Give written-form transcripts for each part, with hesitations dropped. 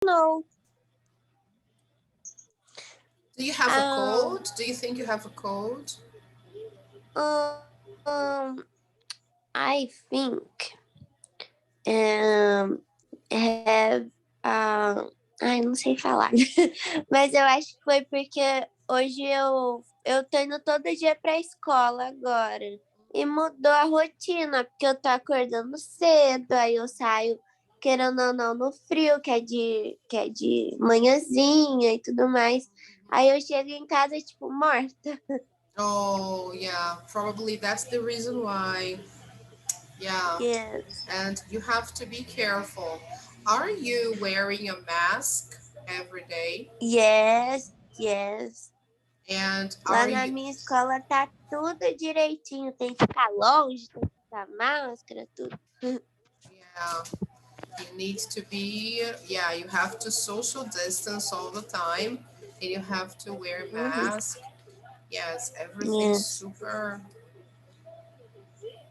know. Do you have a cold? Do you think you have a cold? I think have ai, não sei falar. Mas eu acho que foi porque hoje eu tô indo todo dia pra escola agora. E mudou a rotina, porque eu tô acordando cedo, aí eu saio, querendo ou não, no frio, que é de manhãzinha e tudo mais. Aí eu chego em casa, tipo, morta. Oh, yeah, probably that's the reason why. Yeah, Yes. and you have to be careful. Are you wearing a mask every day? Yes, yes. And Lá are na you, minha escola tá tudo direitinho. Tem que ficar longe, tem que usar máscara, tudo. yeah, you need to be, yeah, you have to social distance all the time and you have to wear Uhum. mask. Yes, everything's Yes. super,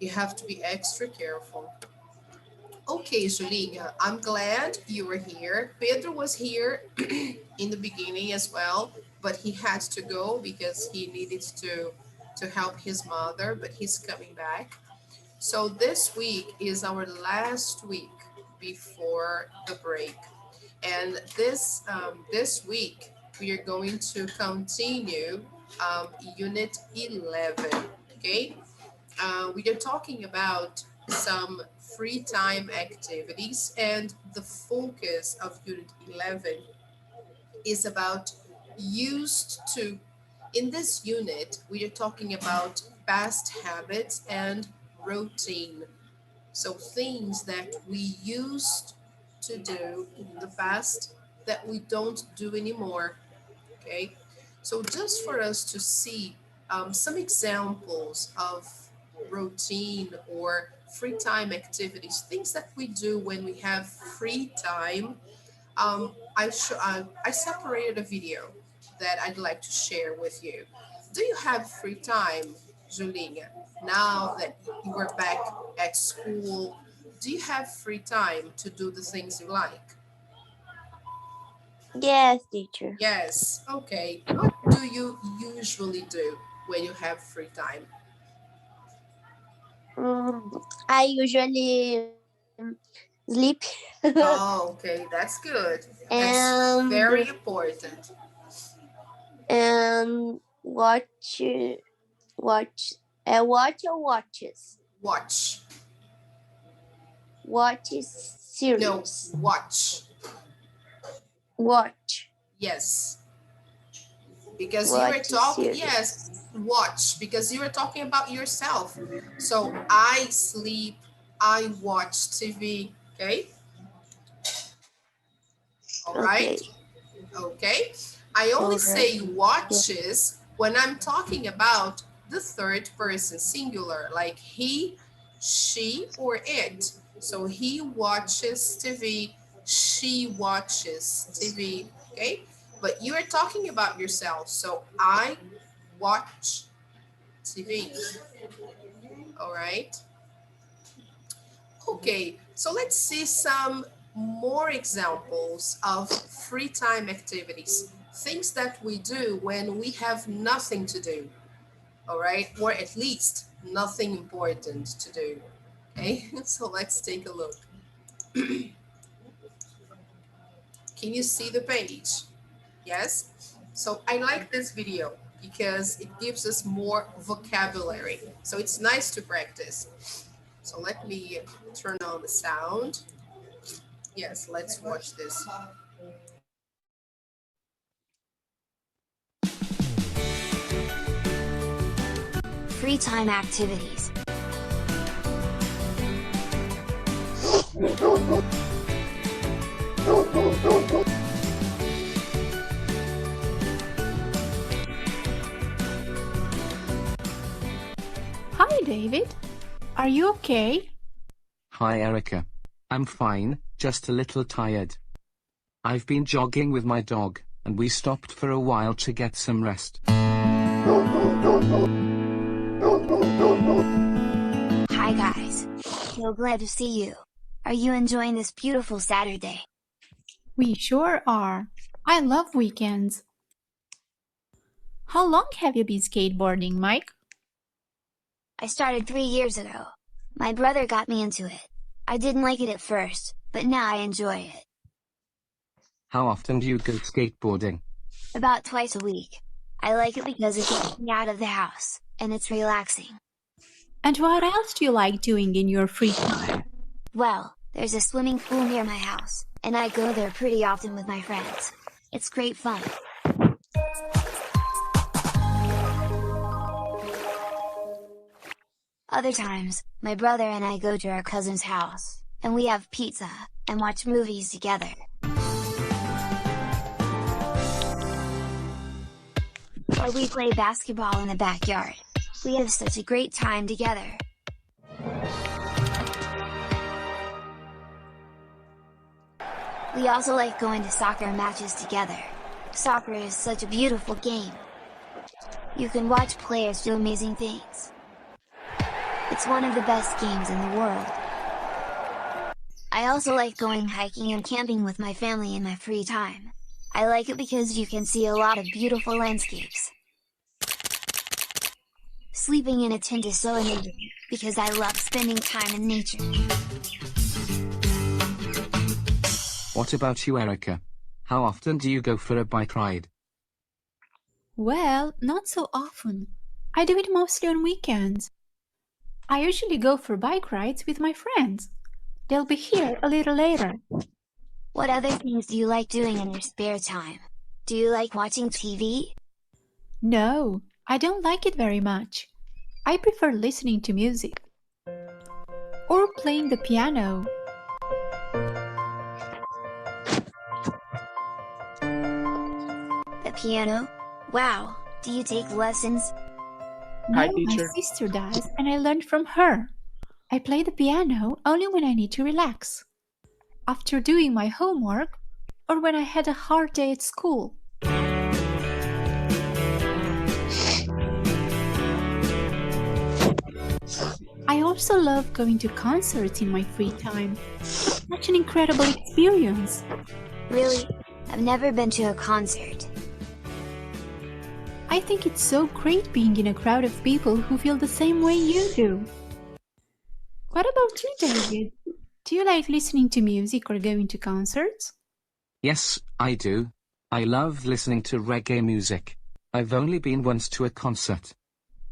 you have to be extra careful. Okay, Julinha, I'm glad you were here. Pedro was here in the beginning as well, but he had to go because he needed to help his mother, but he's coming back. So this week is our last week before the break, and this week we are going to continue Unit 11. Okay, we are talking about some free time activities, and the focus of Unit 11 is about used to. In this unit, we are talking about past habits and routine. So, things that we used to do in the past that we don't do anymore. Okay. So, just for us to see some examples of routine or free time activities, things that we do when we have free time, I separated a video that I'd like to share with you. Do you have free time, Julinha? Now that you are back at school, do you have free time to do the things you like? Yes, teacher. Yes. Okay. What do you usually do when you have free time? I usually sleep Oh, okay. That's good. That's and very important. and watch watch or watches Watch. watch No, series watch. watch Yes. Because you were watch talking, yes, series. watch, because you were talking about yourself. So I sleep, I watch TV. Okay. All right. Okay, Okay. I only all right. say Yeah. watches when I'm talking about the third person singular, like he, she, or it. So he watches TV, she watches TV. Okay. But you are talking about yourself. So I watch TV. All right. Okay, so let's see some more examples of free time activities, things that we do when we have nothing to do, all right, or at least nothing important to do. Okay, so let's take a look. Can you see the page? Yes. So I like this video because it gives us more vocabulary. So it's nice to practice. So let me turn on the sound. Yes, let's watch this. Free time activities. Hi, David. Are you okay? Hi, Erica. I'm fine, just a little tired. I've been jogging with my dog, and we stopped for a while to get some rest. Hi, guys. So glad to see you. Are you enjoying this beautiful Saturday? We sure are. I love weekends. How long have you been skateboarding, Mike? I started 3 years ago. My brother got me into it. I didn't like it at first, but now I enjoy it. How often do you go skateboarding? About twice a week. I like it because it gets me out of the house, and it's relaxing. And what else do you like doing in your free time? Well, there's a swimming pool near my house, and I go there pretty often with my friends. It's great fun. Other times, my brother and I go to our cousin's house, and we have pizza, and watch movies together. Or we play basketball in the backyard. We have such a great time together. We also like going to soccer matches together. Soccer is such a beautiful game. You can watch players do amazing things. It's one of the best games in the world. I also like going hiking and camping with my family in my free time. I like it because you can see a lot of beautiful landscapes. Sleeping in a tent is so amazing, because I love spending time in nature. What about you, Erica? How often do you go for a bike ride? Well, not so often. I do it mostly on weekends. I usually go for bike rides with my friends. They'll be here a little later. What other things do you like doing in your spare time? Do you like watching TV? No, I don't like it very much. I prefer listening to music. Or playing the piano. The piano? Wow, do you take lessons? No, my sister does, and I learned from her. I play the piano only when I need to relax. After doing my homework, or when I had a hard day at school. I also love going to concerts in my free time. It's such an incredible experience. Really? I've never been to a concert. I think it's so great being in a crowd of people who feel the same way you do. What about you, David? Do you like listening to music or going to concerts? Yes, I do. I love listening to reggae music. I've only been once to a concert.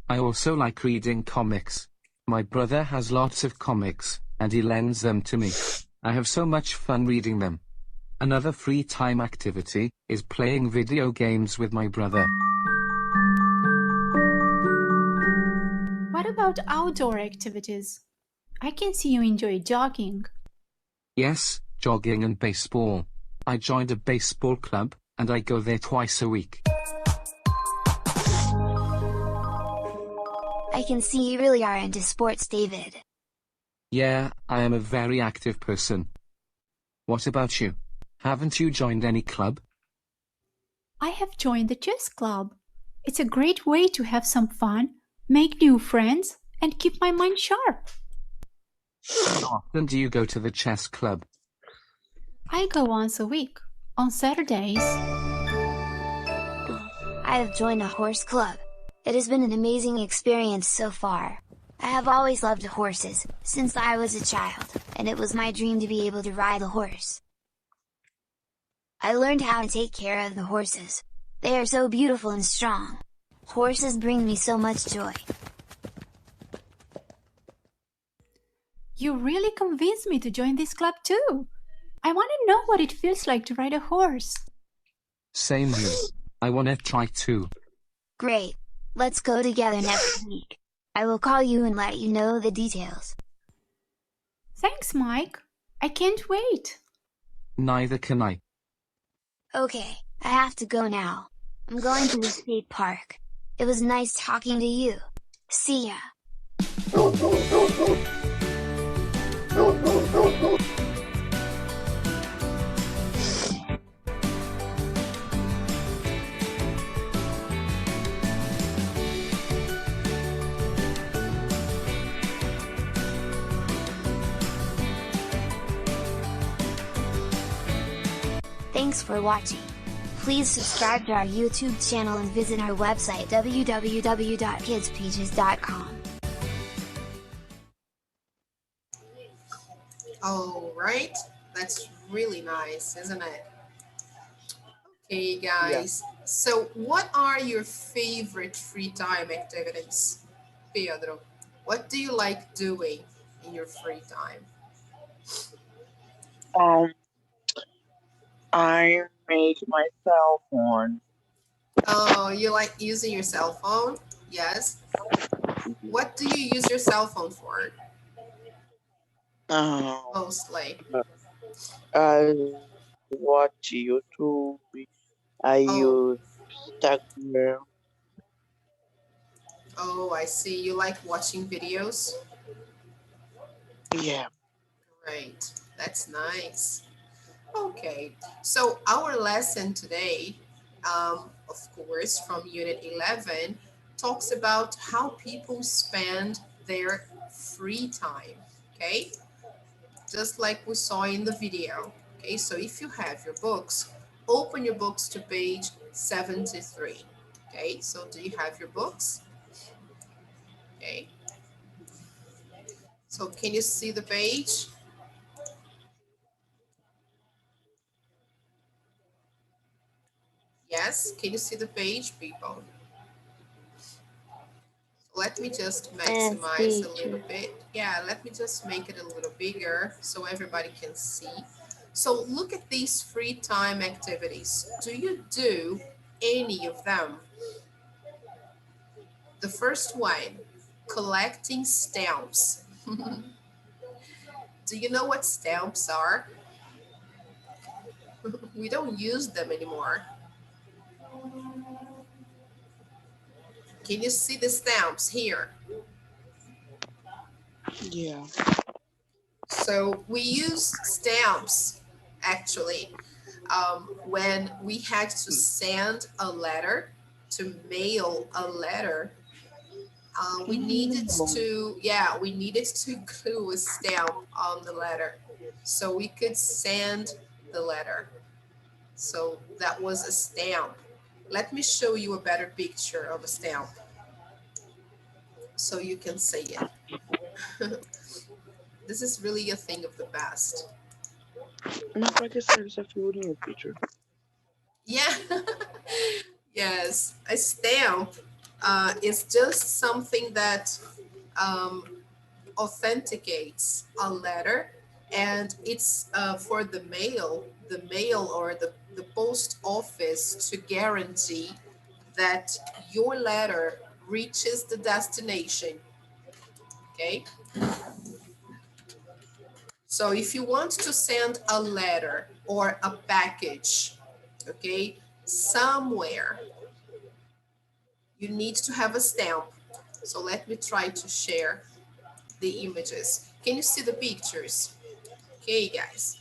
I also like reading comics. My brother has lots of comics, and he lends them to me. I have so much fun reading them. Another free time activity is playing video games with my brother. What about outdoor activities? I can see you enjoy jogging. Yes, jogging and baseball. I joined a baseball club, and I go there twice a week. I can see you really are into sports, David. Yeah, I am a very active person. What about you? Haven't you joined any club? I have joined the chess club. It's a great way to have some fun, make new friends, and keep my mind sharp. How often do you go to the chess club? I go once a week, on Saturdays. I have joined a horse club. It has been an amazing experience so far. I have always loved horses, since I was a child, and it was my dream to be able to ride a horse. I learned how to take care of the horses. They are so beautiful and strong. Horses bring me so much joy. You really convinced me to join this club too. I want to know what it feels like to ride a horse. Same here. I want to try too. Great! Let's go together next week. I will call you and let you know the details. Thanks, Mike. I can't wait. Neither can I. Okay, I have to go now. I'm going to the skate park. It was nice talking to you. See ya! Thanks for watching. Please subscribe to our YouTube channel and visit our website www.kidspeaches.com. All right, that's really nice, isn't it? Okay, Yeah. guys. So, what are your favorite free time activities, Pedro? What do you like doing in your free time? Um, I make my cell phone. Oh, you like using your cell phone? Yes. What do you use your cell phone for Um, mostly? I watch YouTube. I Oh, use Instagram. oh, I see. You like watching videos? Yeah. Great. That's nice. Okay, so our lesson today, of course, from Unit 11, talks about how people spend their free time. Okay, just like we saw in the video. Okay, so if you have your books, open your books to page 73. Okay, so do you have your books? Okay, so can you see the page? Yes, can you see the page, people? Let me just Yes, maximize a little teacher. bit. Yeah, let me just make it a little bigger so everybody can see. So look at these free time activities. Do you do any of them? The first one, collecting stamps. Do you know what stamps are? We don't use them anymore. Can you see the stamps here? Yeah. So we use stamps actually when we had to send a letter, to mail a letter. We needed Mm. to, yeah, we needed to glue a stamp on the letter so we could send the letter. So that was a stamp. Let me show you a better picture of a stamp so you can see it. This is really a thing of the past. Não pode ser essa figurinha, teacher. Yeah. Yes, a stamp is just something that um, authenticates a letter, and it's for the mail or the post office to guarantee that your letter reaches the destination. Okay, so if you want to send a letter or a package, okay, somewhere, you need to have a stamp. So let me try to share the images. Can you see the pictures? Okay, guys.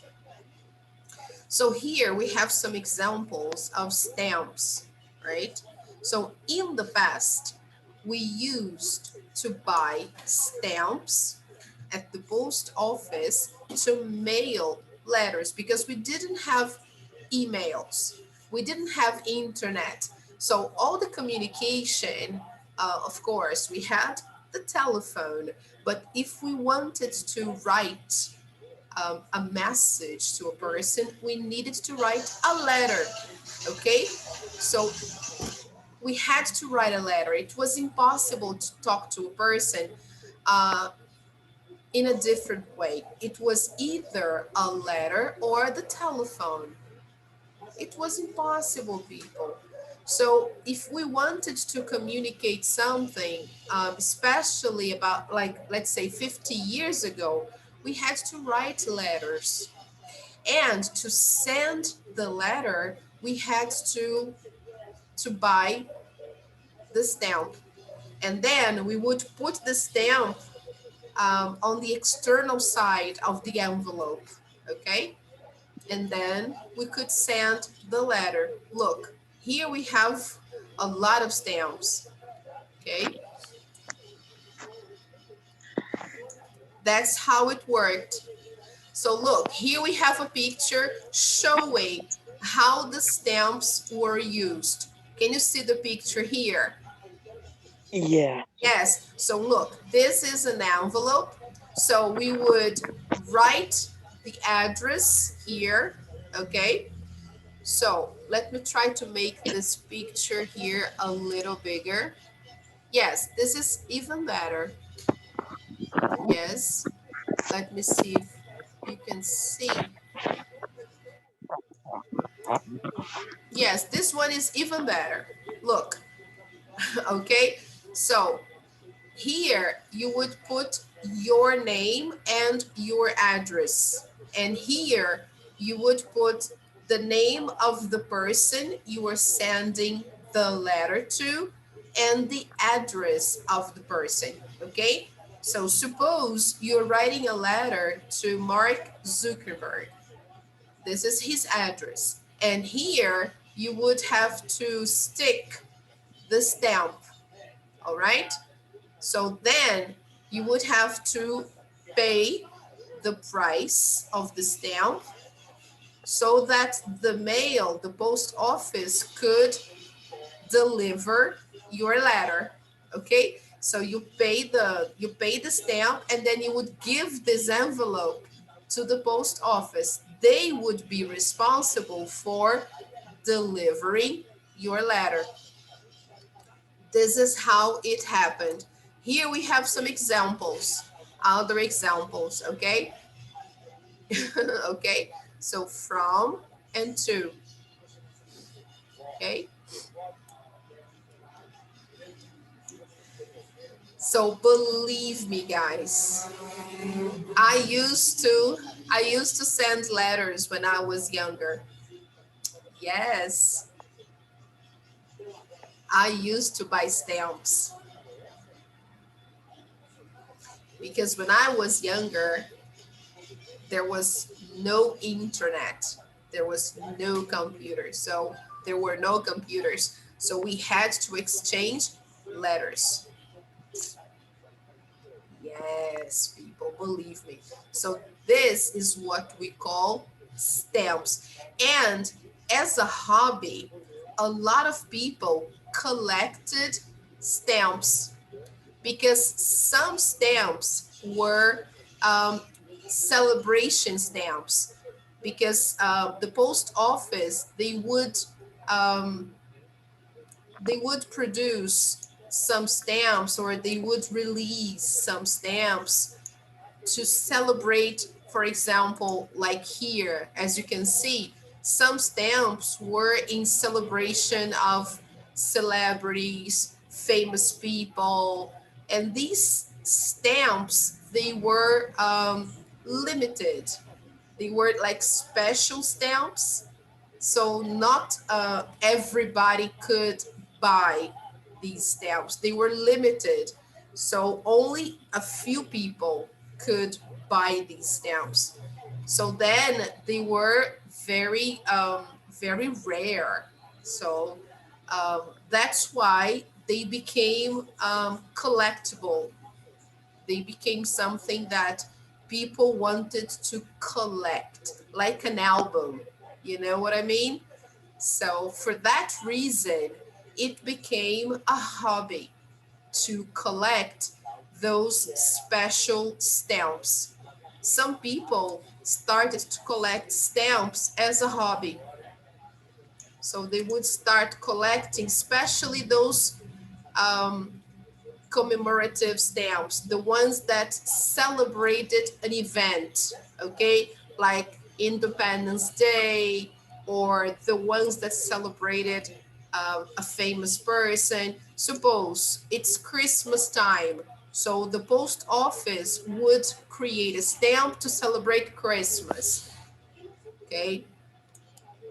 So here we have some examples of stamps, right? So in the past, we used to buy stamps at the post office to mail letters because we didn't have emails, we didn't have internet. So all the communication, of course, we had the telephone, but if we wanted to write a message to a person, we needed to write a letter. Okay, so we had to write a letter. It was impossible to talk to a person uh, in a different way. It was either a letter or the telephone. It was impossible, people. So if we wanted to communicate something, especially about, like, let's say 50 years ago, we had to write letters. And to send the letter, we had to buy the stamp. And then we would put the stamp on the external side of the envelope, okay? And then we could send the letter. Look, here we have a lot of stamps, okay? That's how it worked. So look, here we have a picture showing how the stamps were used. Can you see the picture here? Yeah. Yes, so look, this is an envelope. So we would write the address here, okay? So let me try to make this picture here a little bigger. Yes, this is even better. Yes, let me see if you can see. Yes, this one is even better. Look, okay? So here you would put your name and your address. And here you would put the name of the person you are sending the letter to and the address of the person, okay? So suppose you're writing a letter to Mark Zuckerberg. This is his address. And here you would have to stick the stamp, all right? So then you would have to pay the price of the stamp so that the mail, the post office could deliver your letter. Okay? So you pay the stamp and then you would give this envelope to the post office. They would be responsible for delivering your letter. This is how it happened. Here we have some examples, other examples, okay? Okay, so from and to, okay? So believe me, guys, I used to send letters when I was younger. Yes, I used to buy stamps because when I was younger, there was no internet, there was no computer, so there were no computers, so we had to exchange letters. Yes, people, believe me. So this is what we call stamps. And as a hobby, a lot of people collected stamps because some stamps were celebration stamps, because the post office, they would produce some stamps, or they would release some stamps to celebrate. For example, like here, as you can see, some stamps were in celebration of celebrities, famous people, and these stamps, they were limited. They were like special stamps, so not everybody could buy these stamps. They were limited. So only a few people could buy these stamps. So then they were very rare. So that's why they became collectible. They became something that people wanted to collect, like an album. You know what I mean? So, for that reason, it became a hobby to collect those special stamps. Some people started to collect stamps as a hobby. So, they would start collecting, especially those um, commemorative stamps, the ones that celebrated an event, okay, like Independence Day, or the ones that celebrated a famous person. Suppose it's Christmas time, so the post office would create a stamp to celebrate Christmas, okay,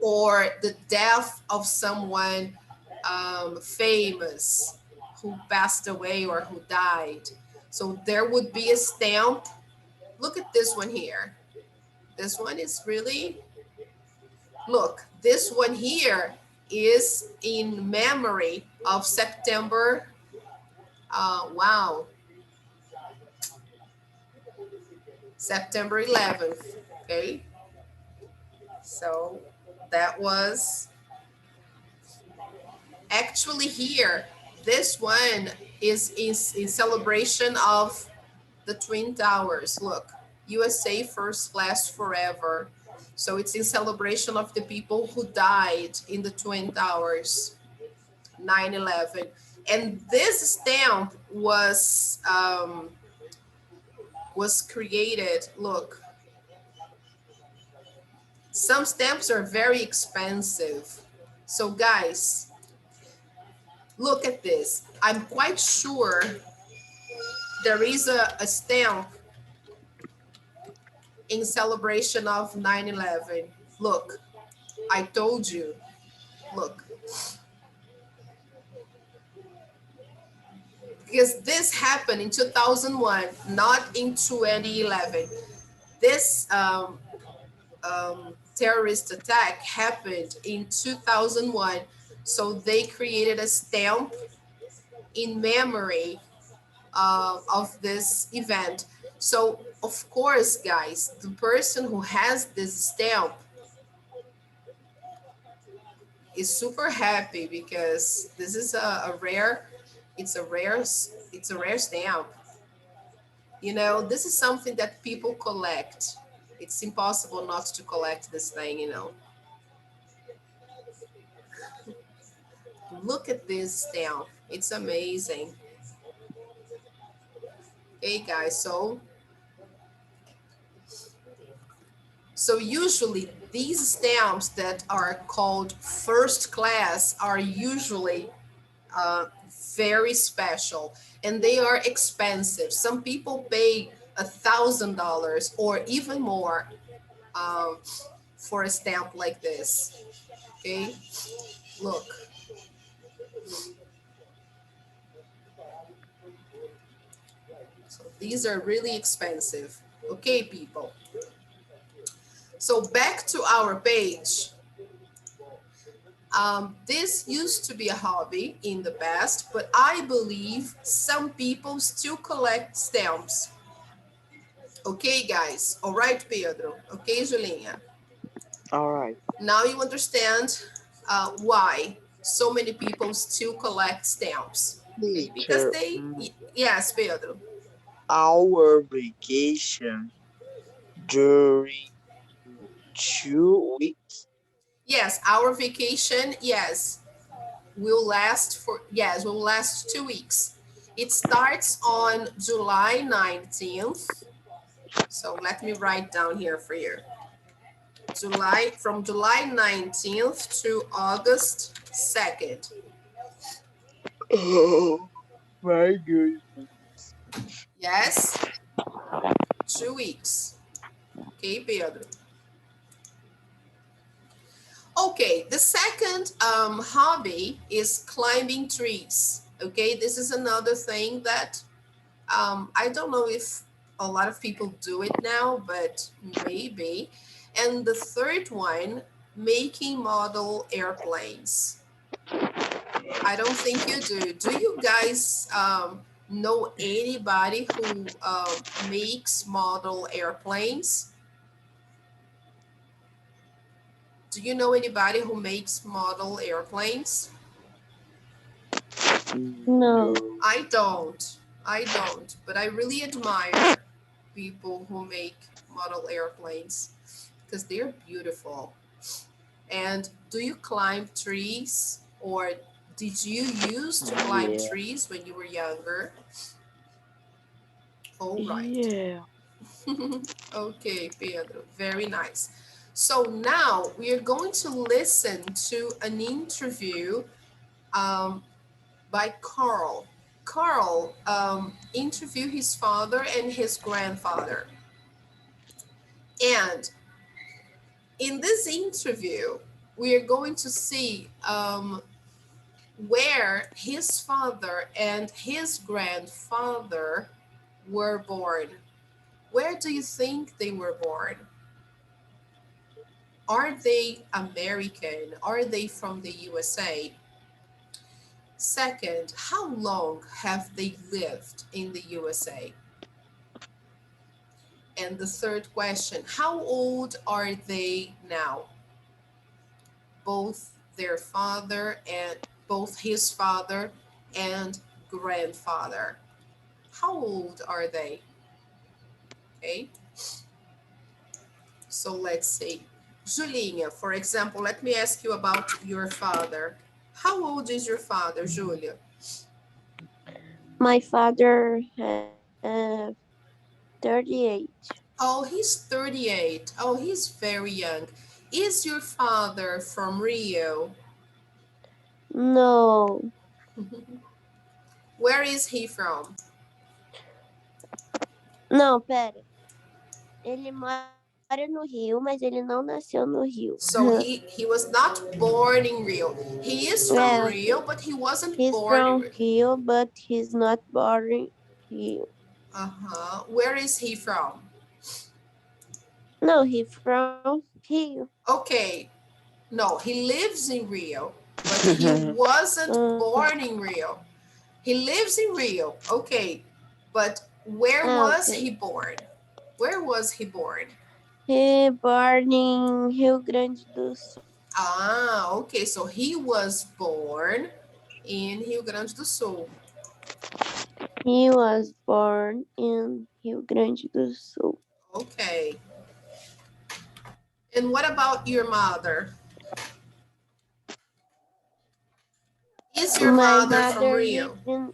or the death of someone famous who passed away or who died. So there would be a stamp. Look at this one here. This one is really, look, this one here is in memory of September, wow, September 11th, okay? So That was actually here. This one is in celebration of the Twin Towers. Look, USA First Class Forever. So it's in celebration of the people who died in the Twin Towers, 9/11. And this stamp was created. Look, some stamps are very expensive. So guys, look at this. I'm quite sure there is a stamp in celebration of 9/11. Look, I told you. Look, because this happened in 2001, not in 2011. This terrorist attack happened in 2001. So they created a stamp in memory of this event. So, of course, guys, the person who has this stamp is super happy because this is a rare, it's a rare stamp. You know, this is something that people collect. It's impossible not to collect this thing, you know. Look at this stamp. It's amazing. Okay, guys, so usually these stamps that are called first class are usually uh, very special and they are expensive. Some people pay $1,000 or even more um, for a stamp like this. Okay, look. So these are really expensive. Okay, people. So back to our page. This used to be a hobby in the past, but I believe some people still collect stamps. Okay, guys. All right, Pedro. Okay, Julinha. All right, Now you understand why so many people still collect stamps. Okay, because teacher. they, yes, Pedro. Our vacation during 2 weeks. Yes, our vacation, yes, will last 2 weeks. It starts on July 19th. So let me write down here for you. From July 19th to August 2nd. Oh my goodness. Yes, 2 weeks. Okay, Pedro. Okay, the second hobby is climbing trees. Okay, this is another thing that I don't know if a lot of people do it now, but maybe. And the third one, making model airplanes. I don't think you do. Do you guys know anybody who makes model airplanes? Do you know anybody who makes model airplanes? No. No. I don't. I don't. But I really admire people who make model airplanes because they're beautiful. And do you climb trees or did you used to climb Yeah. trees when you were younger? All right. Yeah. Okay, Pedro, very nice. So now we are going to listen to an interview um, by Carl. Carl interviewed his father and his grandfather. And in this interview, we are going to see where his father and his grandfather were born. Where do you think they were born? Are they American? Are they from the USA? Second, how long have they lived in the USA? And the third question, how old are they now? both their father and both his father and grandfather. How old are they? Okay, so let's see. Julinha, for example, let me ask you about your father. How old is your father, Julia? My father have 38. Oh, he's 38. Oh, he's very young. Is your father from Rio? No, Where is he from? não, pera. Ele mora no Rio, mas ele não nasceu no Rio. So he was not born in Rio. He is from É, Rio, but he wasn't he's born in from Rio. Rio, but he's not born in Rio. Uh-huh. Where is he from? No, he from Rio. Okay. No, he lives in Rio, but he wasn't born in Rio. He lives in Rio. Okay. But where was Okay. he born? Where was he born? He born in Rio Grande do Sul. Ah, okay. So he was born in Rio Grande do Sul. He was born in Rio Grande do Sul. Okay. And what about your mother? Is your My mother from mother Rio? lives in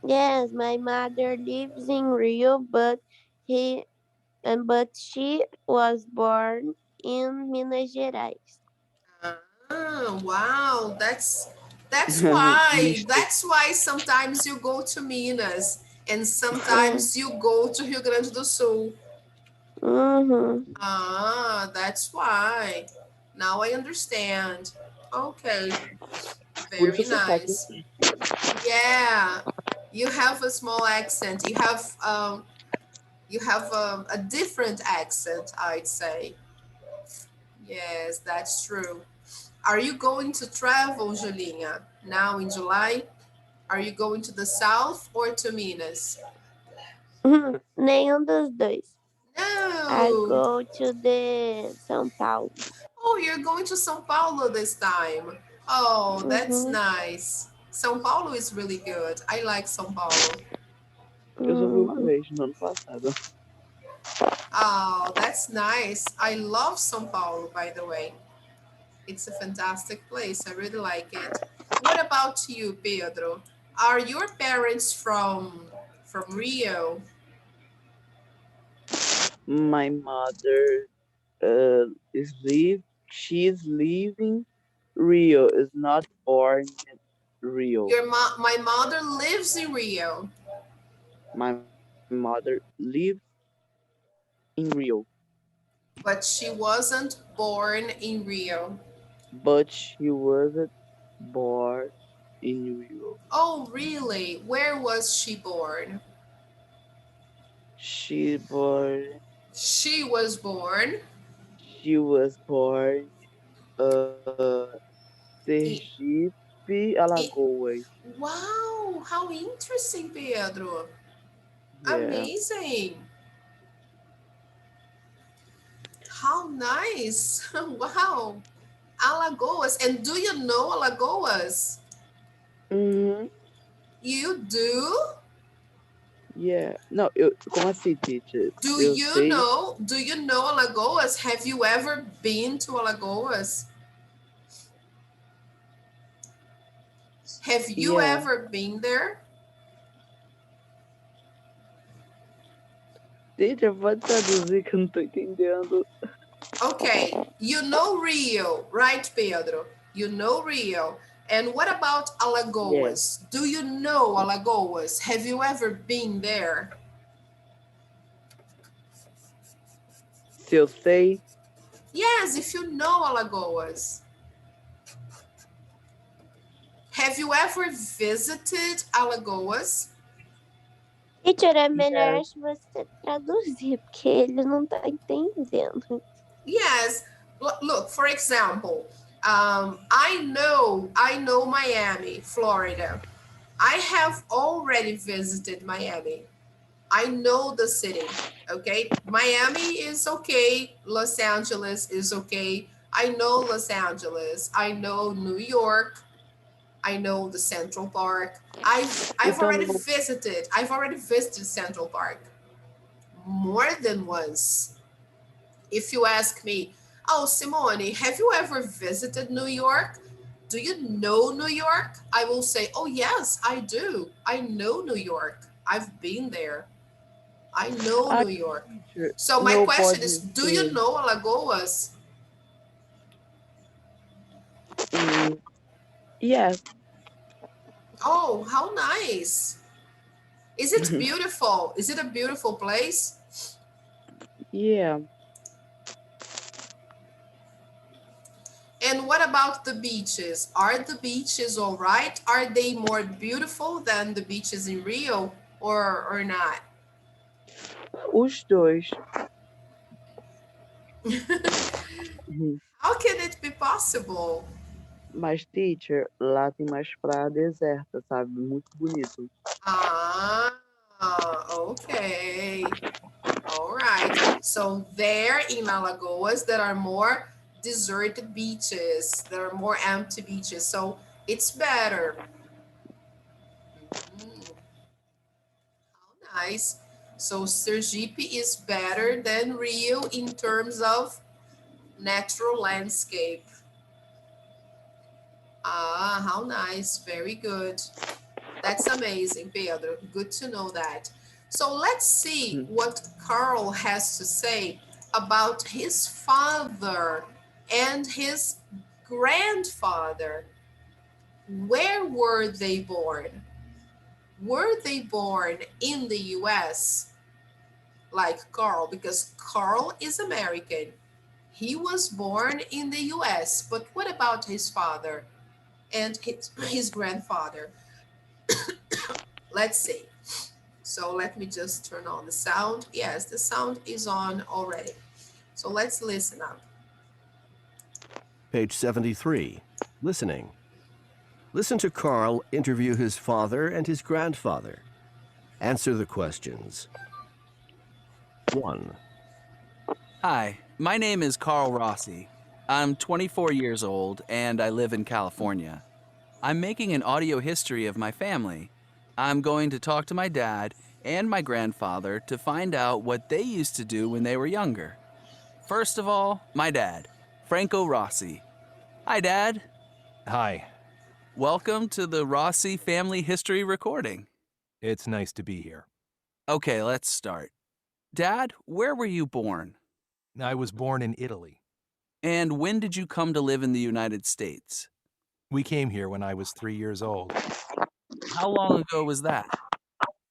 Yes, my mother lives in Rio, but she was born in Minas Gerais. Ah, wow. That's why sometimes you go to Minas and É. sometimes you go to Rio Grande do Sul. Uhum. Ah, that's why. Now I understand. Okay, Por isso very o sotaque. nice. Yeah, you have a small accent. You have a different accent, I'd say. Yes, that's true. Are you going to travel, Julinha, now in July? Are you going to the south or to Minas? Nenhum dos dois. I No. go to the São Paulo. Oh, you're going to São Paulo this time. Oh, that's Uhum. nice. São Paulo is really good. I like São Paulo. Eu só fui uma Uhum. vez no ano passado. Oh, that's nice. I love São Paulo, by the way. It's a fantastic place. I really like it. What about you, Pedro? Are your parents from Rio? My mother is live. She's leaving Rio. Is not born in Rio. My mother lives in Rio, My mother lives in Rio, but she wasn't born in Rio. but she wasn't born in Rio. Oh, really? Where was she born? She born. She was born She was born in, Sergipe, in Alagoas. wow, how interesting, Pedro. Yeah. Amazing. How nice. Wow. Alagoas. And do you know Alagoas? Uhum. You do? Yeah. Não, como assim, teacher? Eu sei. Do you know Alagoas? Have you ever been to Alagoas? Have you Yeah. ever been there? Teacher, pode traduzir que eu não tô entendendo. Okay, you know Rio, right, Pedro? You know Rio. And what about Yeah. Alagoas? Do you know Alagoas? Have you ever been there? Se eu sei, Yes, if you know Alagoas. Have you ever visited Alagoas? Teacher, é melhor yeah. acho você traduzir, porque ele não tá entendendo. Yes. Look, for example, I know Miami, Florida. I have already visited Miami. I know the city. Okay, Miami is okay. Los Angeles is okay. I know Los Angeles. I know New York. I know the Central Park. I've Então, already não, visited. I've already visited Central Park more than once. If you ask me, oh, Simone, have you ever visited New York? Do you know New York? I will say, oh, yes, I do. I know New York. I've been there. I know ai, New York. teacher, So my não question pode is, do you ser. know Alagoas? hum, Yes. Oh, how nice. Is it beautiful? Is it a beautiful place? Yeah. And what about the beaches? Are the beaches all right? Are they more beautiful than the beaches in Rio or not? Os dois. Uhum. How can it be possible? Mas, teacher, lá tem mais praia deserta, sabe? Muito bonito. Ah, okay. All right. So there in Alagoas, there are more deserted beaches. There are more empty beaches. So it's better. Mm, how nice. So Sergipe is better than Rio in terms of natural landscape. Ah, how nice. Very good. That's amazing, Pedro. Good to know that. So let's see Uhum. what Carl has to say about his father and his grandfather. Where were they born? Were they born in the US like Carl? Because Carl is American. He was born in the US, but what about his father and his grandfather? Let's see. So let me just turn on the sound. Yes, the sound is on already. So let's listen up. Page 73. Listening. Listen to Carl interview his father and his grandfather. Answer the questions. 1. Hi, my name is Carl Rossi. I'm 24 years old and I live in California. I'm making an audio history of my family. I'm going to talk to my dad and my grandfather to find out what they used to do when they were younger. First of all, my dad, Franco Rossi. Hi, Dad. Hi, Welcome to the Rossi family history recording. it's nice to be here. Okay, let's start. Dad, where were you born? I was born in Italy. And when did you come to live in the United States? We came here when I was 3 years old. How long ago was that?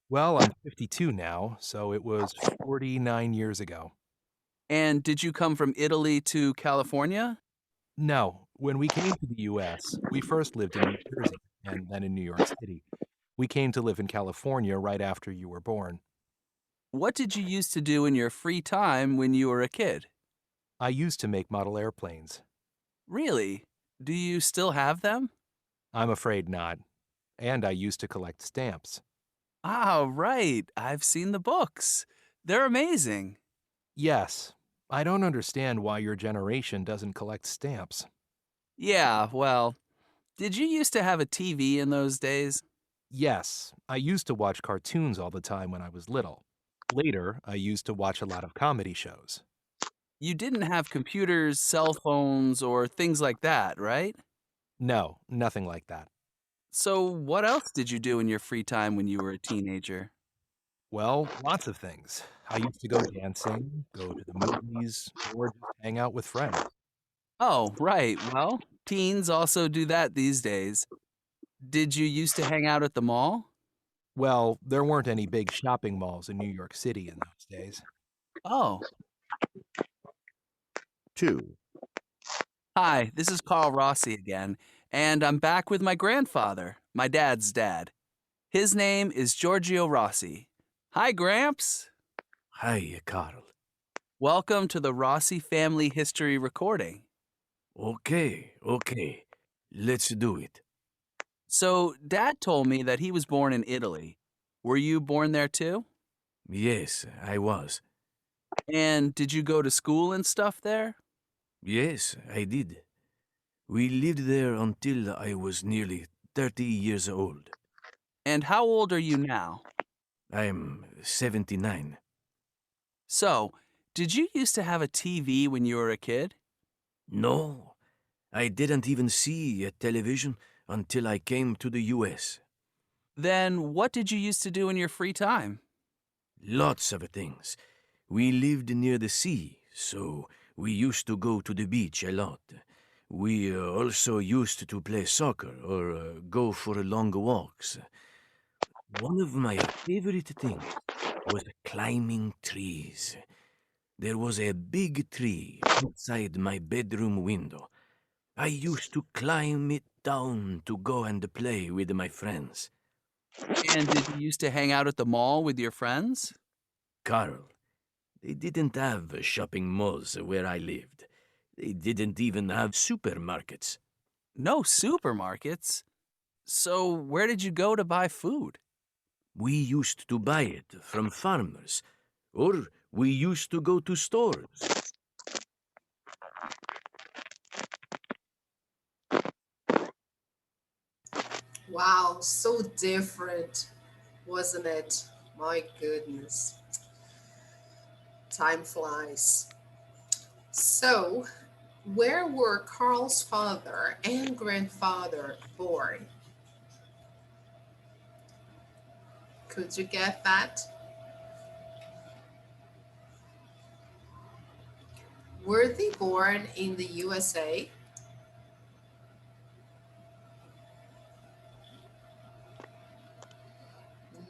Well, I'm 52 now, so it was 49 years ago. And did you come from Italy to California? No, when we came to the US, we first lived in New Jersey and then in New York City. We came to live in California right after you were born. What did you used to do in your free time when you were a kid? I used to make model airplanes. Really? Do you still have them? I'm afraid not. And I used to collect stamps. Ah, right. I've seen the books. They're amazing. Yes, I don't understand why your generation doesn't collect stamps. Yeah, well, did you used to have a TV in those days? Yes, I used to watch cartoons all the time when I was little. Later, I used to watch a lot of comedy shows. You didn't have computers, cell phones, or things like that, right? No, nothing like that. So, what else did you do in your free time when you were a teenager? Well, lots of things. I used to go dancing, go to the movies, or just hang out with friends. Oh, right. Well, teens also do that these days. Did you used to hang out at the mall? Well, there weren't any big shopping malls in New York City in those days. Oh, 2. hi, this is Carl Rossi again, and I'm back with my grandfather, my dad's dad. His name is Giorgio Rossi. Hi, Gramps. Hi, Carl. Welcome to the Rossi family history recording. Okay. Let's do it. So, Dad told me that he was born in Italy. Were you born there too? Yes, I was. And did you go to school and stuff there? Yes, I did. We lived there until I was nearly 30 years old. And how old are you now? I'm 79. So, did you used to have a TV when you were a kid? No, I didn't even see a television until I came to the US. Then what did you used to do in your free time? Lots of things. We lived near the sea, so we used to go to the beach a lot. We also used to play soccer or go for long walks. One of my favorite things was climbing trees. There was a big tree outside my bedroom window. I used to climb it down to go and play with my friends. And did you used to hang out at the mall with your friends? Carl, they didn't have shopping malls where I lived. They didn't even have supermarkets. No supermarkets. So, where did you go to buy food? We used to buy it from farmers, or we used to go to stores. Wow, so different, wasn't it? My goodness. Time flies. So, where were Carl's father and grandfather born? Could you get that? Were they born in the USA?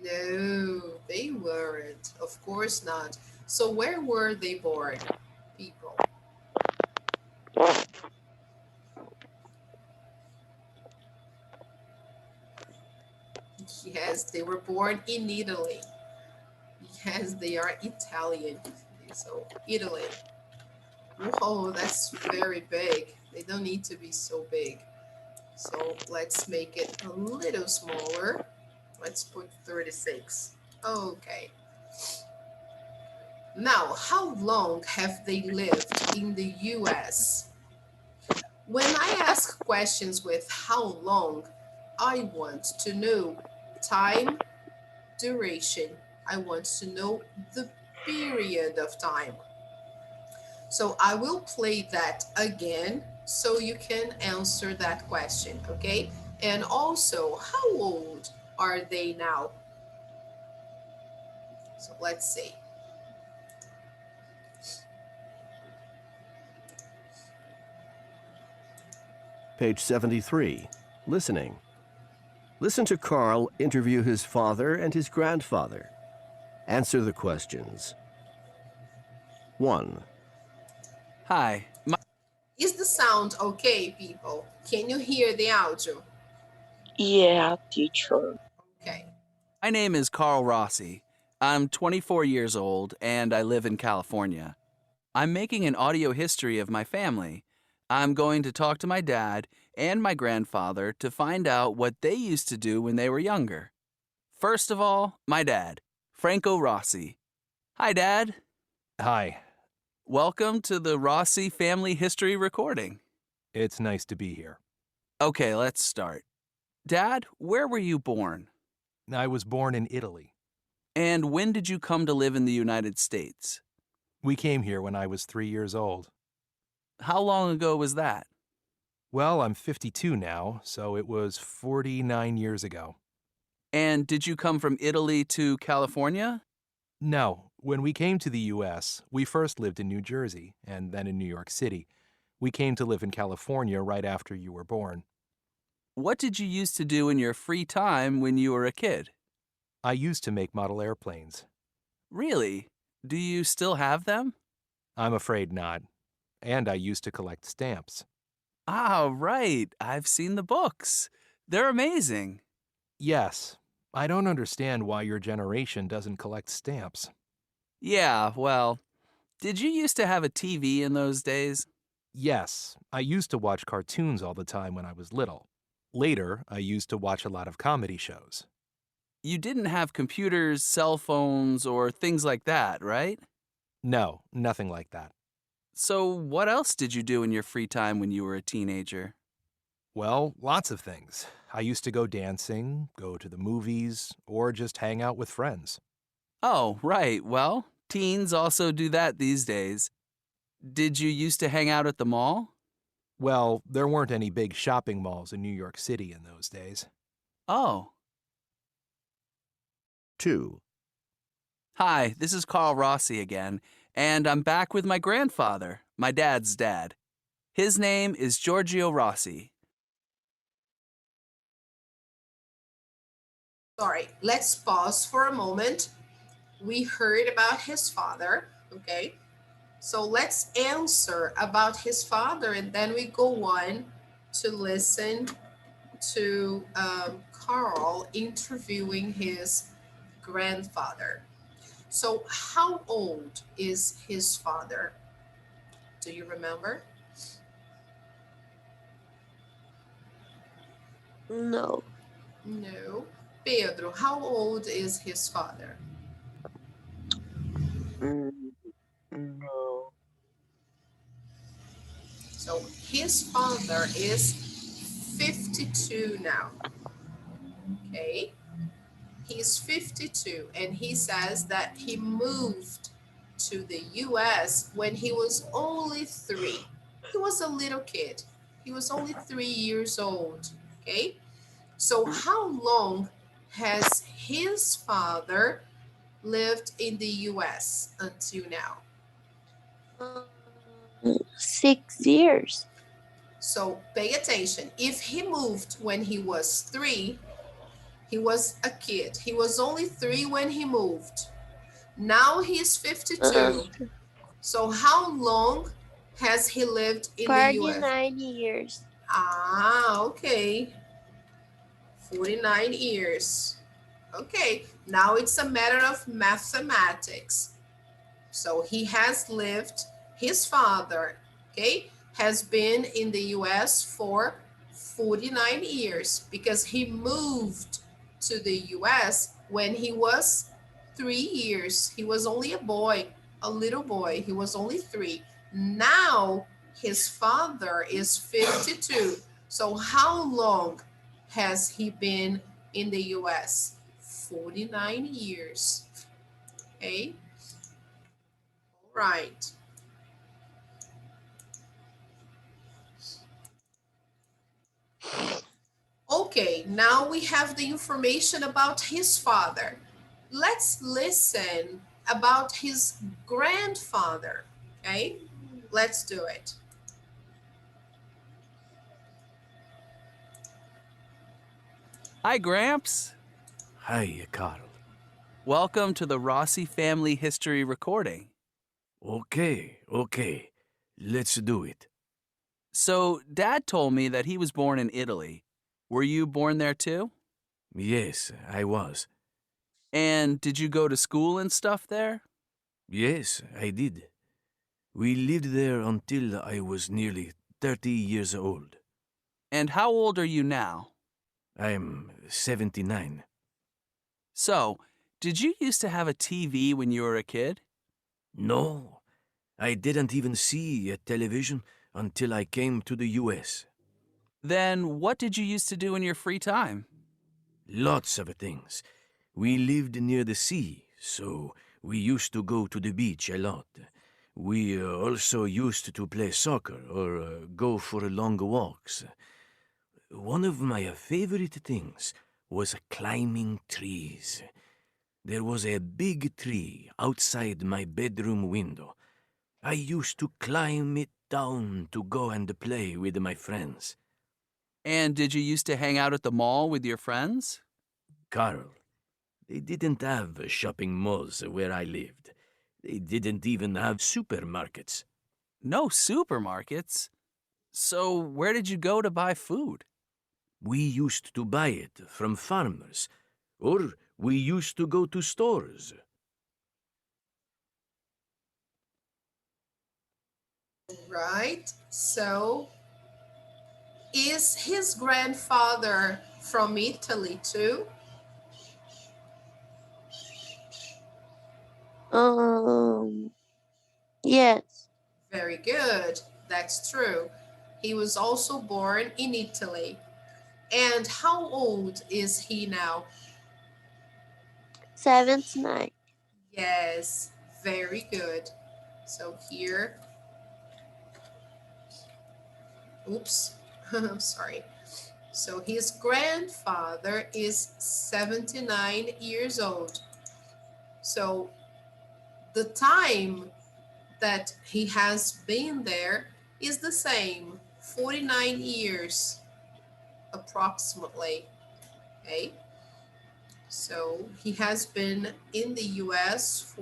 No, they weren't. Of course not. So where were they born, people? Yes, they were born in Italy. Yes, they are Italian. So Italy. Whoa, that's very big. They don't need to be so big. So let's make it a little smaller. Let's put 36. Okay. Now, how long have they lived in the US? When I ask questions with how long, I want to know time, duration. I want to know the period of time. So I will play that again so you can answer that question, okay? And also, how old are they now? So let's see. Page 73. Listening. Listen to Carl interview his father and his grandfather. Answer the questions. 1. Hi, Is the sound okay, people? Can you hear the audio? Yeah, teacher. Okay. my name is Carl Rossi. I'm 24 years old and I live in California. I'm making an audio history of my family. I'm going to talk to my dad and my grandfather to find out what they used to do when they were younger. First of all, my dad, Franco Rossi. Hi, Dad. Hi, Welcome to the Rossi Family History Recording. it's nice to be here. Okay, let's start. Dad, where were you born? I was born in Italy. And when did you come to live in the United States? We came here when I was 3 years old. How long ago was that? Well, I'm 52 now, so it was 49 years ago. And did you come from Italy to California? No, when we came to the US, we first lived in New Jersey and then in New York City. We came to live in California right after you were born. What did you used to do in your free time when you were a kid? I used to make model airplanes. Really? Do you still have them? I'm afraid not. And I used to collect stamps. Ah, right. I've seen the books. They're amazing. Yes, I don't understand why your generation doesn't collect stamps. Yeah, well, did you used to have a TV in those days? Yes, I used to watch cartoons all the time when I was little. Later, I used to watch a lot of comedy shows. You didn't have computers, cell phones, or things like that, right? No, nothing like that. So, what else did you do in your free time when you were a teenager? Well, lots of things. I used to go dancing, go to the movies, or just hang out with friends. Oh, right. Well, teens also do that these days. Did you used to hang out at the mall? Well, there weren't any big shopping malls in New York City in those days. Oh. 2. Hi, this is Carl Rossi again, and I'm back with my grandfather, my dad's dad. His name is Giorgio Rossi. Sorry, let's pause for a moment. We heard about his father, okay? So let's answer about his father, and then we go on to listen to Carl interviewing his grandfather. So how old is his father? Do you remember? No. No. Pedro, how old is his father? No. So his father is 52 now. Okay. He's 52, and he says that he moved to the US when he was only 3. He was a little kid. He was only 3 years old. Okay. So how long has his father lived in the US until now? 6 years. So pay attention. If he moved when he was 3, he was a kid. He was only 3 when he moved. Now he's 52. So how long has he lived in the US? 49 years. Ah, okay. 49 years. Okay, now it's a matter of mathematics. So he has lived, his father, okay, has been in the US for 49 years because he moved to the US when he was 3 years. He was only a boy, a little boy. He was only 3. Now his father is 52. So how long has he been in the US? 49 years. Okay. Right. Okay, now we have the information about his father. Let's listen about his grandfather. Okay, let's do it. Hi, Gramps. Hi, Carl. Welcome to the Rossi family history recording. Okay. Let's do it. So, Dad told me that he was born in Italy. Were you born there too? Yes, I was. And did you go to school and stuff there? Yes, I did. We lived there until I was nearly 30 years old. And how old are you now? I'm 79. So, did you used to have a TV when you were a kid? No, I didn't even see a television until I came to the US. Then what did you used to do in your free time? Lots of things. We lived near the sea, so we used to go to the beach a lot. We also used to play soccer or go for long walks. One of my favorite things was climbing trees. There was a big tree outside my bedroom window. I used to climb it down to go and play with my friends. And did you used to hang out at the mall with your friends? Carl, they didn't have shopping malls where I lived. They didn't even have supermarkets. No supermarkets. So, where did you go to buy food? We used to buy it from farmers, or we used to go to stores. Right. So, is his grandfather from Italy too? Yes. Very good. That's true. He was also born in Italy. And how old is he now? 79. Yes, very good. So here, oops, I'm sorry. So his grandfather is 79 years old. So the time that he has been there is the same, 49 years approximately. Okay, so he has been in the US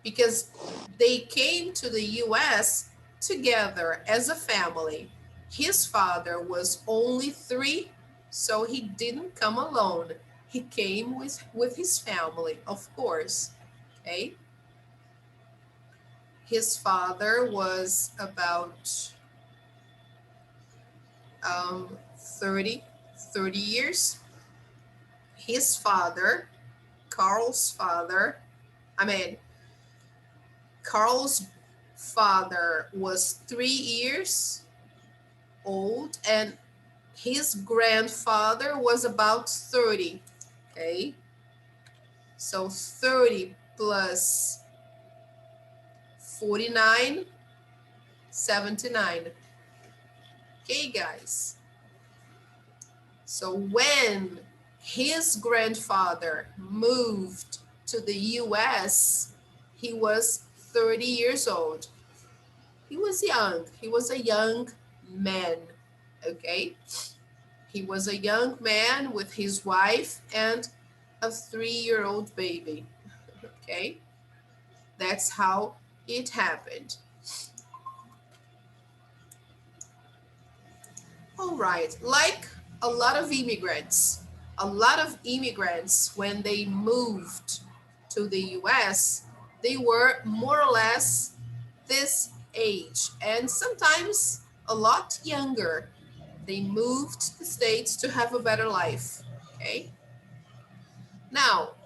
because they came to the US together as a family. His father was only 3, so he didn't come alone. He came with his family, of course. Okay. His father was about 30 years. His father, Carl's father, I mean, Carl's father was 3 years old, and his grandfather was about 30. Okay, so 30 plus 49, 79. Okay, guys. So when his grandfather moved to the US, he was 30 years old. He was young. He was a young man. Okay. He was a young man with his wife and a 3-year-old baby. Okay. That's how it happened. All right. Like a lot of immigrants, when they moved to the US, they were more or less this age and sometimes a lot younger. They moved to the States to have a better life. Okay. Now,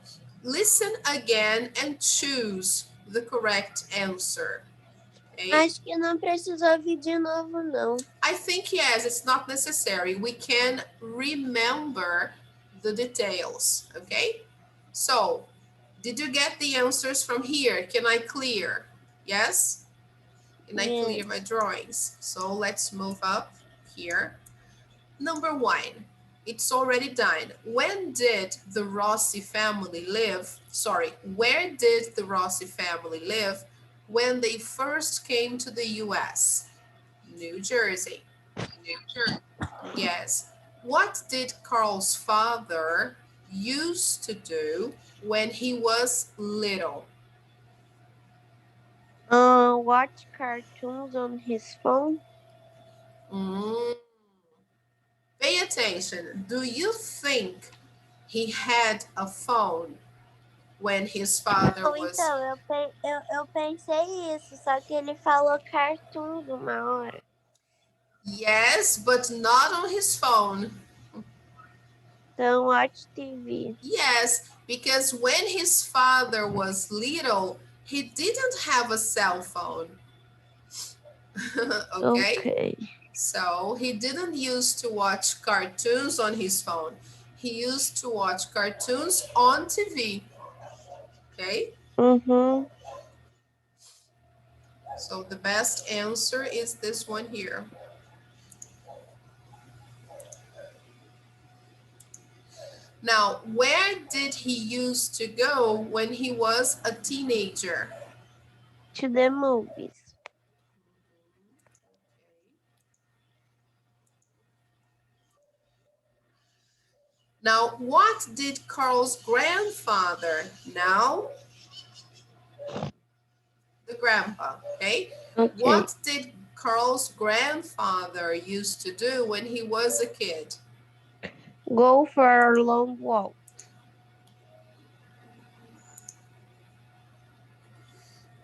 listen again and choose the correct answer. Okay? Acho que não precisa ouvir de novo, não. I think yes, it's not necessary. We can remember the details. Okay? So, did you get the answers from here? Can I clear? Yes? Can I clear my drawings? So let's move up here. Number 1, it's already done. When did the Rossi family live? Sorry, where did the Rossi family live when they first came to the US? New Jersey. New Jersey. Yes. What did Carl's father used to do when he was little? Watch cartoons on his phone. Pay attention. Do you think he had a phone when his father Não, was... então, eu pensei isso, só que ele falou cartoons uma hora. Yes, but not on his phone. Então, watch TV. Yes, because when his father was little, he didn't have a cell phone. Okay? So he didn't used to watch cartoons on his phone. He used to watch cartoons on TV. Okay? So the best answer is this one here. Now, where did he used to go when he was a teenager? To the movies. Now, what did Carl's grandfather, now the grandpa, okay? What did Carl's grandfather used to do when he was a kid? Go for a long walk.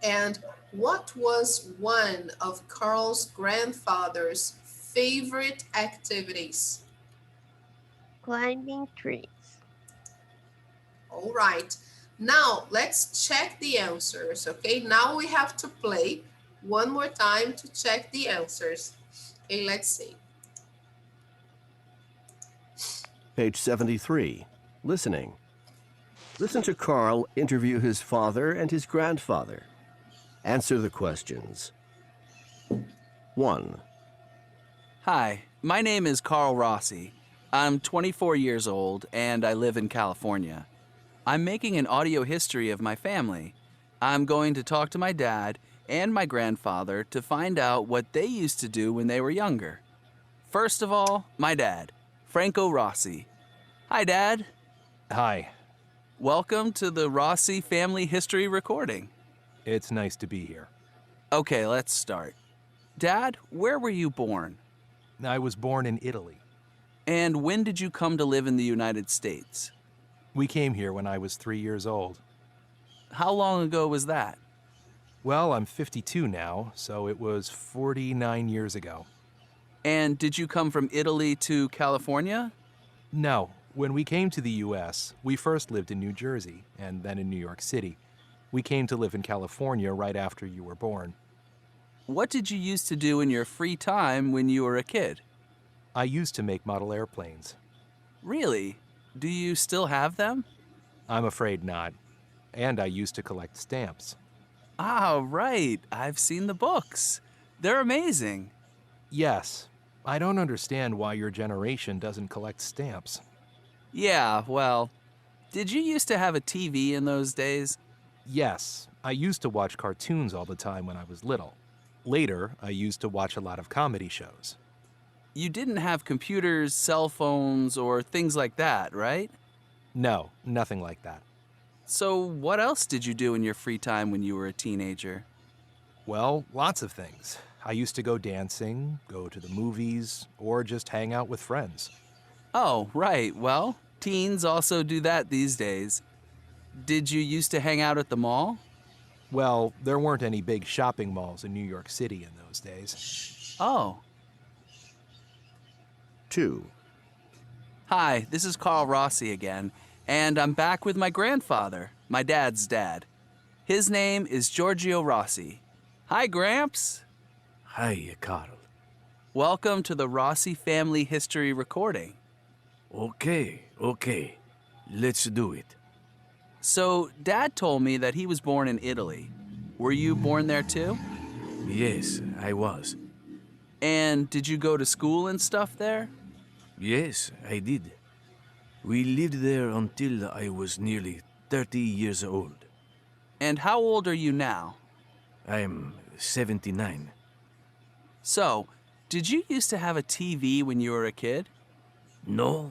And what was one of Carl's grandfather's favorite activities? Climbing trees. All right. Now, let's check the answers, okay? Now we have to play one more time to check the answers. Okay, let's see. Page 73. Listening. Listen to Carl interview his father and his grandfather. Answer the questions. 1. Hi, my name is Carl Rossi. I'm 24 years old and I live in California. I'm making an audio history of my family. I'm going to talk to my dad and my grandfather to find out what they used to do when they were younger. First of all, my dad, Franco Rossi. Hi, Dad. Hi, Welcome to the Rossi Family History Recording. it's nice to be here. Okay, let's start. Dad, where were you born? I was born in Italy. And when did you come to live in the United States? We came here when I was 3 years old. How long ago was that? Well, I'm 52 now, so it was 49 years ago. And did you come from Italy to California? No, when we came to the U.S., we first lived in New Jersey and then in New York City. We came to live in California right after you were born. What did you used to do in your free time when you were a kid? I used to make model airplanes. Really? Do you still have them? I'm afraid not. And I used to collect stamps. Ah, right. I've seen the books. They're amazing. Yes, I don't understand why your generation doesn't collect stamps. Yeah, well, did you used to have a TV in those days? Yes, I used to watch cartoons all the time when I was little. Later, I used to watch a lot of comedy shows. You didn't have computers, cell phones, or things like that, right? No, nothing like that. So, what else did you do in your free time when you were a teenager? Well, lots of things. I used to go dancing, go to the movies, or just hang out with friends. Oh, right. Well, teens also do that these days. Did you used to hang out at the mall? Well, there weren't any big shopping malls in New York City in those days. Oh. 2. Hi, this is Carl Rossi again, and I'm back with my grandfather, my dad's dad. His name is Giorgio Rossi. Hi, Gramps. Hi, Carl. Welcome to the Rossi Family History Recording. Okay. Let's do it. So, Dad told me that he was born in Italy. Were you born there too? Yes, I was. And did you go to school and stuff there? Yes, I did. We lived there until I was nearly 30 years old. And how old are you now? I'm 79. So, did you used to have a TV when you were a kid? No,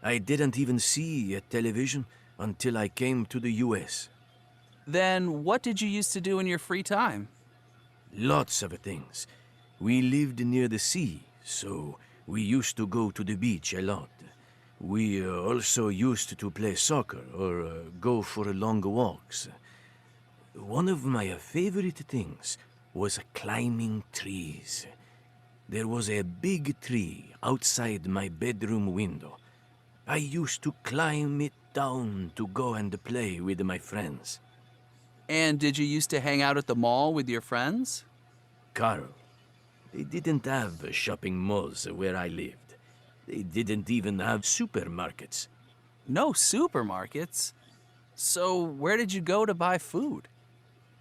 I didn't even see a television until I came to the US. Then what did you used to do in your free time? Lots of things. We lived near the sea, so we used to go to the beach a lot. We also used to play soccer or go for long walks. One of my favorite things was climbing trees. There was a big tree outside my bedroom window. I used to climb it down to go and play with my friends. And did you used to hang out at the mall with your friends? Carl, they didn't have shopping malls where I lived. They didn't even have supermarkets. No supermarkets. So where did you go to buy food?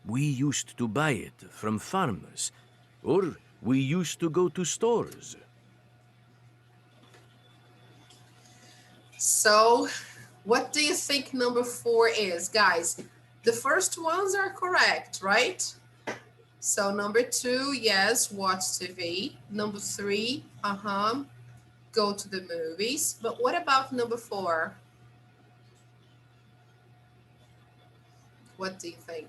We used to buy it from farmers, or we used to go to stores. So, what do you think number 4 is, guys? The first ones are correct, right? So number 2, yes, watch TV. Number 3, go to the movies. But what about number 4? What do you think?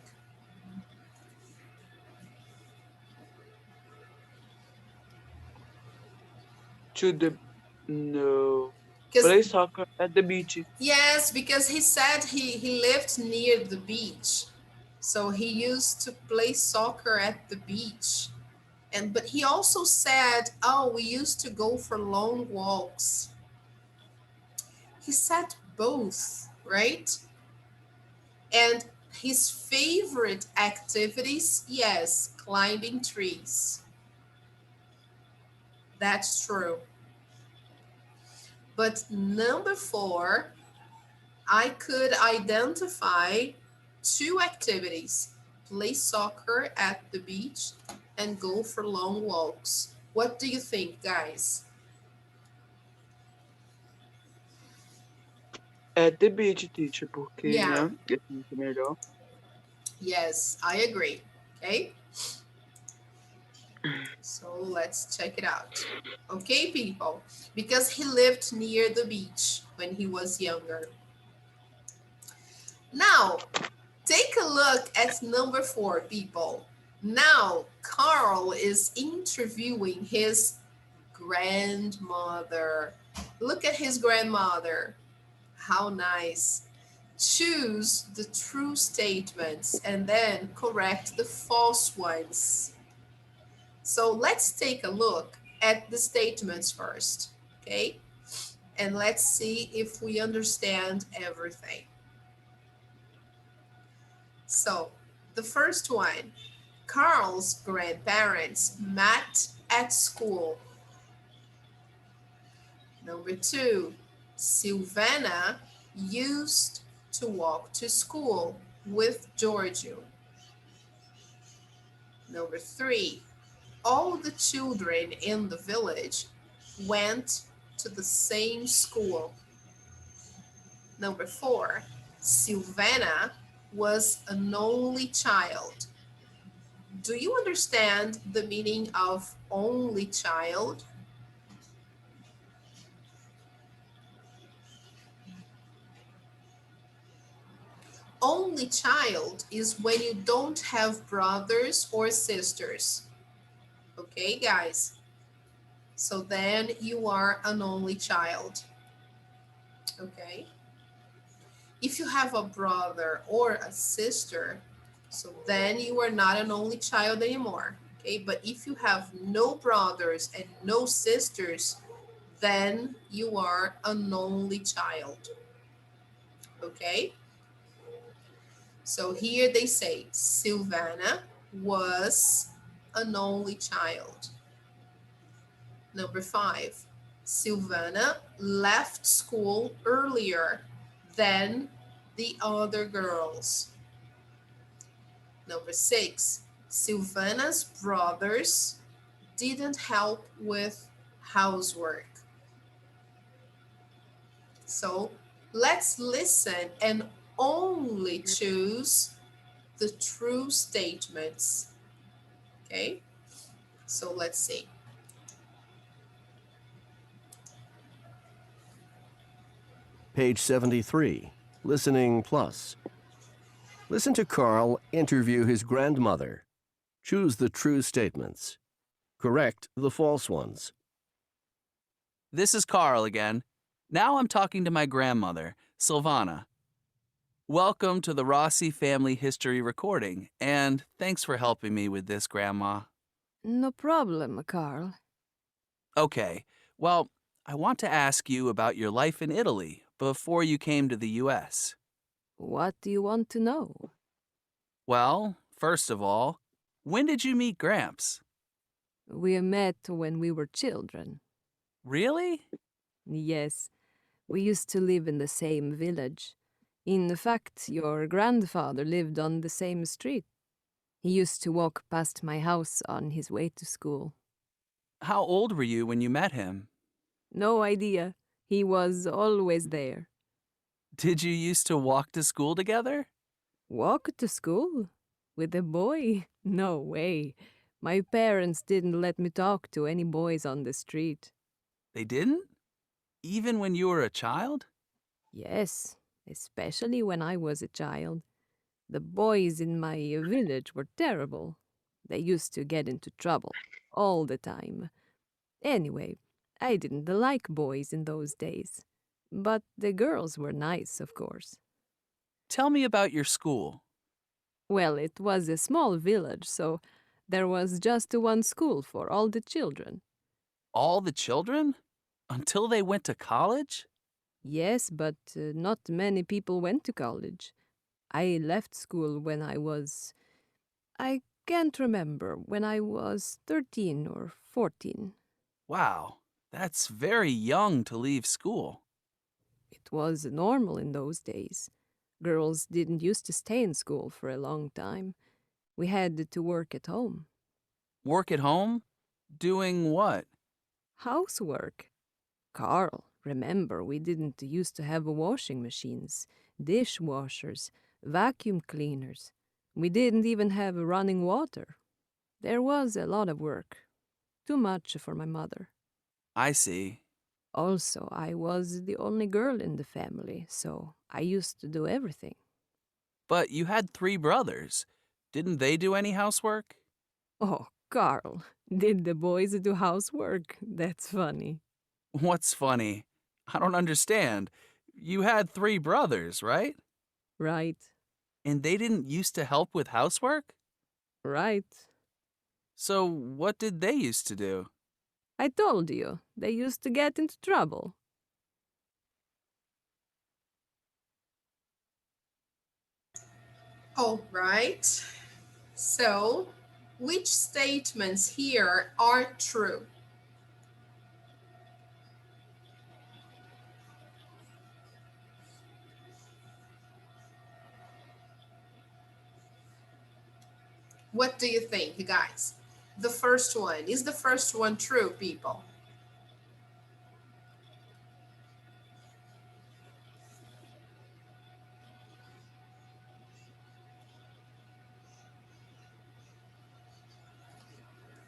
No. Because Play soccer at the beach. yes, because he said he lived near the beach. So he used to play soccer at the beach. But he also said, oh, we used to go for long walks. He said both, right? And His favorite activities, yes, climbing trees. That's true. But number 4, I could identify 2 activities: play soccer at the beach and go for long walks. What do you think, guys? At the beach, teacher, porque, Yeah, né? É muito melhor. yes, I agree. Okay, so let's check it out. Okay, people, because he lived near the beach when he was younger. Now, take a look at number 4, people. Now, Carl is interviewing his grandmother. Look at his grandmother. How nice. Choose the true statements and then correct the false ones. So let's take a look at the statements first, okay? And let's see if we understand everything. So the first one, Carl's grandparents met at school. Number 2, Silvana used to walk to school with Giorgio. Number 3, all the children in the village went to the same school. Number 4, Silvana was an only child. Do you understand the meaning of only child? Only child is when you don't have brothers or sisters. Okay, guys? So then you are an only child. Okay? If you have a brother or a sister, so then you are not an only child anymore. Okay? But if you have no brothers and no sisters, then you are an only child. Okay? So here they say Silvana was an only child. Number 5, Silvana left school earlier than the other girls. Number 6, Silvana's brothers didn't help with housework. So let's listen and only choose the true statements. Okay, so let's see. Page 73. Listening Plus. Listen to Carl interview his grandmother. Choose the true statements. Correct the false ones. This is Carl again. Now I'm talking to my grandmother, Silvana. Welcome to the Rossi family history recording, and thanks for helping me with this, Grandma. No problem, Carl. Okay, well, I want to ask you about your life in Italy before you came to the U.S. What do you want to know? Well, first of all, when did you meet Gramps? We met when we were children. Really? Yes, we used to live in the same village. In fact, your grandfather lived on the same street. He used to walk past my house on his way to school. How old were you when you met him? No idea. He was always there. Did you used to walk to school together? Walk to school? With a boy? No way. My parents didn't let me talk to any boys on the street. They didn't? Even when you were a child? Yes, especially when I was a child. The boys in my village were terrible. They used to get into trouble all the time. Anyway, I didn't like boys in those days. But the girls were nice, of course. Tell me about your school. Well, it was a small village, so there was just one school for all the children. All the children? Until they went to college? Yes, but not many people went to college. I left school when I can't remember, when I was 13 or 14. Wow, that's very young to leave school. It was normal in those days. Girls didn't used to stay in school for a long time. We had to work at home. Work at home? Doing what? Housework. Carl, remember, we didn't used to have washing machines, dishwashers, vacuum cleaners. We didn't even have running water. There was a lot of work. Too much for my mother. I see. Also, I was the only girl in the family, so I used to do everything. But you had 3 brothers. Didn't they do any housework? Oh, Carl, did the boys do housework? That's funny. What's funny? I don't understand. You had 3 brothers, right? Right, And they didn't used to help with housework? right. So what did they used to do? I told you, they used to get into trouble. All right. So, which statements here are true? What do you think, you guys? The first one. Is the first one true, people?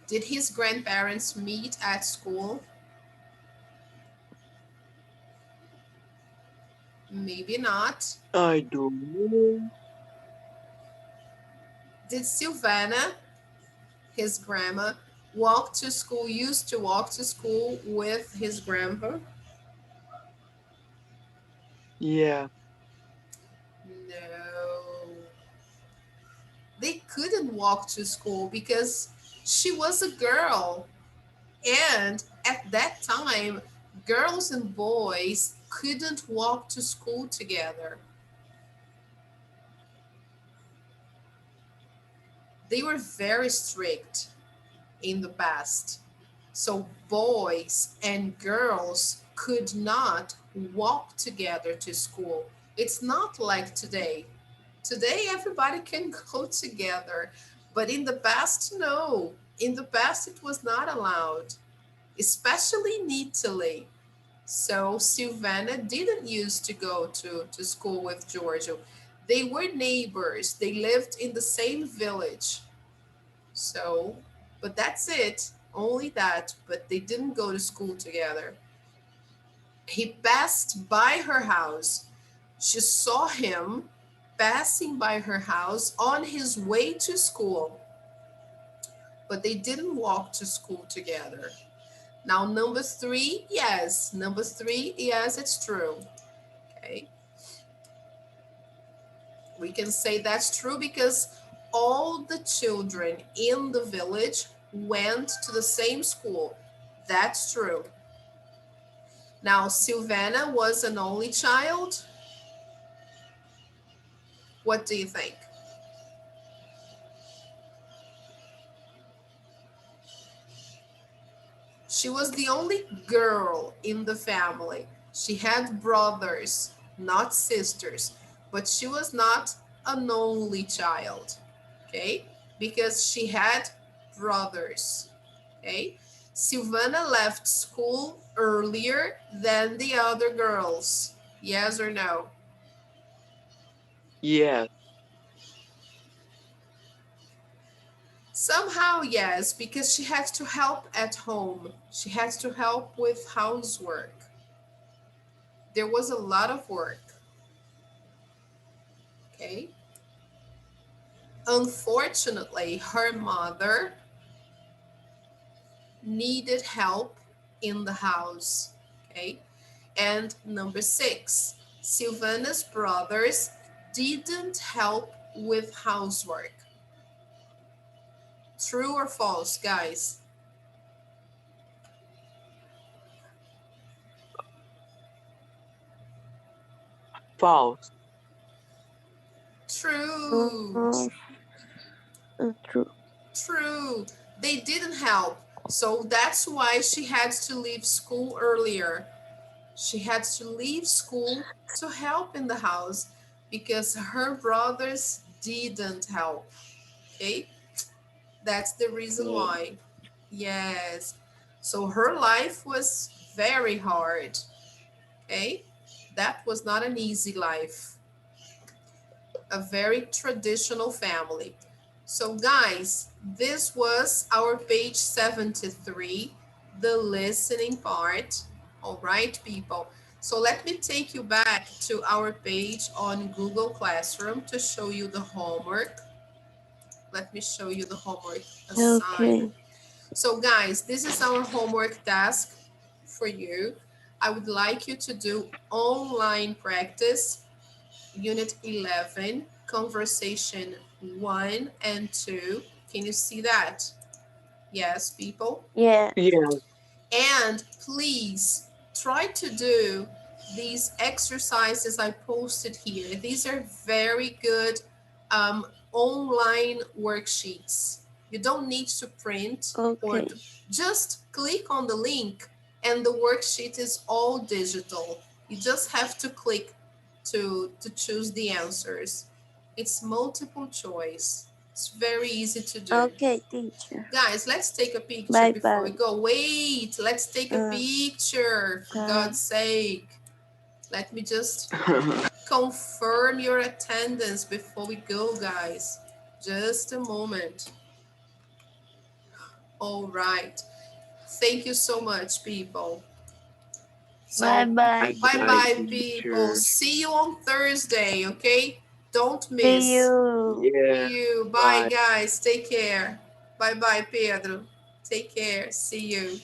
Did his grandparents meet at school? Maybe not. I don't know. Did Silvana, his grandma, walk to school, used to walk to school with his grandpa? Yeah. No. They couldn't walk to school because she was a girl. And at that time, girls and boys couldn't walk to school together. They were very strict in the past. So boys and girls could not walk together to school. It's not like today. Today, everybody can go together. But in the past, no. In the past, it was not allowed, especially in Italy. So Silvana didn't used to go to school with Giorgio. They were neighbors. They lived in the same village. So, but that's it. Only that. But they didn't go to school together. He passed by her house. She saw him passing by her house on his way to school. But they didn't walk to school together. Now, number three, yes. Number three, yes, it's true. Okay. We can say that's true because all the children in the village went to the same school. That's true. Now, Silvana was an only child. What do you think? She was the only girl in the family. She had brothers, not sisters, but she was not an only child, okay? Because she had brothers, okay? Silvana left school earlier than the other girls. Yes or no? Yes. Somehow, yes, because she had to help at home. She had to help with housework. There was a lot of work. Okay. Unfortunately, her mother needed help in the house. Okay. And number six, Silvana's brothers didn't help with housework. True or false, guys? False. True. True. True. They didn't help. So that's why she had to leave school earlier. She had to leave school to help in the house because her brothers didn't help. Okay? That's the reason Yeah. why. Yes. So her life was very hard. Okay? That was not an easy life. A very traditional family. So, guys, this was our page 73, the listening part. All right, people. So, let me take you back to our page on Google Classroom to show you the homework. Let me show you the homework assigned. Okay. So, guys, this is our homework task for you. I would like you to do online practice Unit 11, Conversation 1 and 2. Can you see that? Yes, people? Yeah. Yeah. And please try to do these exercises I posted here. These are very good online worksheets. You don't need to print or Okay. just click on the link and the worksheet is all digital. You just have to click to choose the answers. It's multiple choice. It's very easy to do. Okay, teacher. Guys, let's take a picture Bye before we bye. go. Wait, let's take a picture, for Tá. God's sake. Let me just confirm your attendance before we go, guys. Just a moment. All right. Thank you so much, people. So, Bye bye. bye, people. See you on Thursday, okay? Don't miss. See you. Yeah. See you. Bye, guys. Take care. Bye, Pedro. Take care. See you.